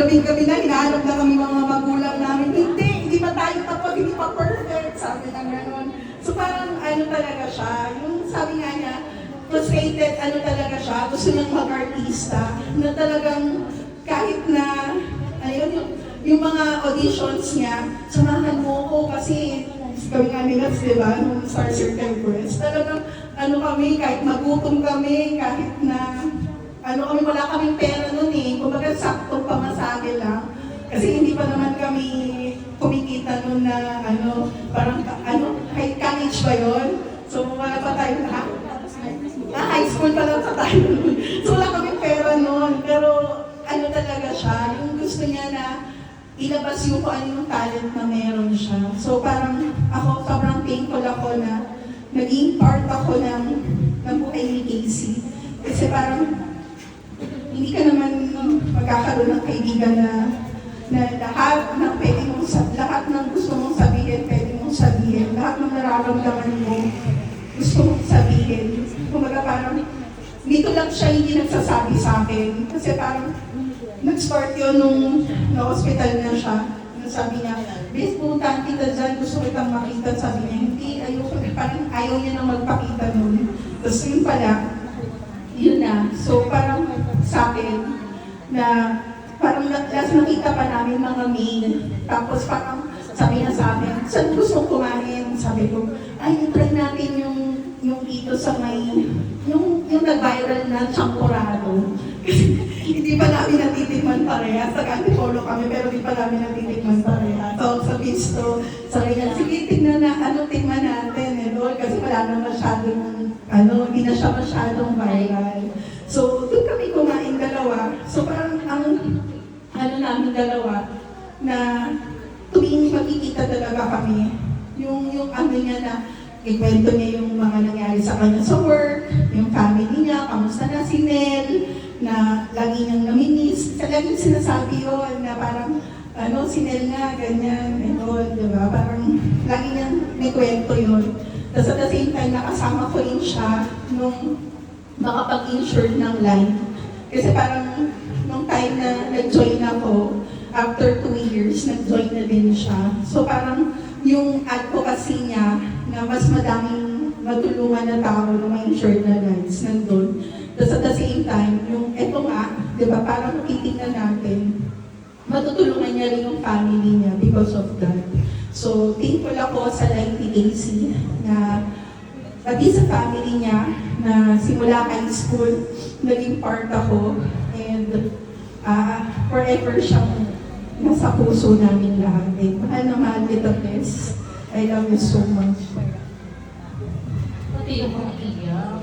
gabi-gabi na, hinahanap na kami mga magulang namin. Hindi pa tayo tapos, hindi pa perfect, sabi na gano'n. So parang ano talaga siya, yung sabi nga niya, frustrated, ano talaga siya, gusto niyang mag-artista, na talagang kahit na, ayun, yung mga auditions niya, samahan mo ko kasi kami nga nila, di ba, nung Star Circle Quest, talagang ano kami, kahit magutom kami, kahit na ano kami, wala kaming pera nun eh. Kumbaga, saktong pamasahe lang. Kasi hindi pa naman kami kumikita nun na ano, parang, high college ba yun? So, wala pa tayo na, high school pa lang sa tayo. So, wala kaming pera nun. Pero, ano talaga siya, yung gusto niya na ilabas yung kung ano yung talent na meron siya. So, parang ako, sobrang thankful ako na naging part ako ng buhay ni Casey. Kasi parang, hindi ka naman magkakaroon ng kaibigan na lahat ng pwede mong lahat ng gusto mong sabihin, pwede mong sabihin, lahat ng nararamdaman mo, gusto mong sabihin. Kumbaga parang, dito lang siya hindi nagsasabi sa akin. Kasi parang, nag-start yun nung na-hospital na siya. Sabi niya, Bes, puntahan kita dyan, gusto kitang makita. Sabi niya, hindi, parang ayaw niya na magpakita nun. Tapos yun pala, yun na. So parang sa akin, na parang last nakita pa namin mga main. Tapos parang sabi niya sa amin, saan gusto kumain? Sabi ko, ay, try natin yung dito sa may, yung nag-viral na champurado. Kasi hindi pa namin natitikman pareha. Sa Antipolo kami, pero hindi pa namin natitikman pareha. So sa Visto, sabi niya, sige, tingnan na, tikman natin. Kasi wala na masyadong, hindi na siya masyadong viral. So, doon kami kumain dalawa. So, parang ang, namin dalawa, na tuwing magkikita talaga kami, yung niya na, ikwento niya yung mga nangyari sa kanya sa work, yung family niya, kamusta na si Nel, na lagi niyang namimiss. Laging sinasabi yun, na parang, si Nel nga, ganyan, and all, diba? Parang, lagi niyang may kwento yun. Tapos at the same time, nakasama ko rin siya nung makapag-insured ng life. Kasi parang nung time na nag-join ako, after 2 years, nag-join na din siya. So parang yung advocacy niya na mas madaming matulungan na tao na may insured na lives nandun. Tapos at the same time, yung eto nga, di ba, parang titignan natin, matutulungan niya rin yung family niya because of that. So, thankful ako sa life ni Casey na pati sa family niya na simula high school, naging part ako and forever siyang nasa puso namin lahat. Mahal na mahal kita, Bes. I love you so much. Pati yung mga iyak.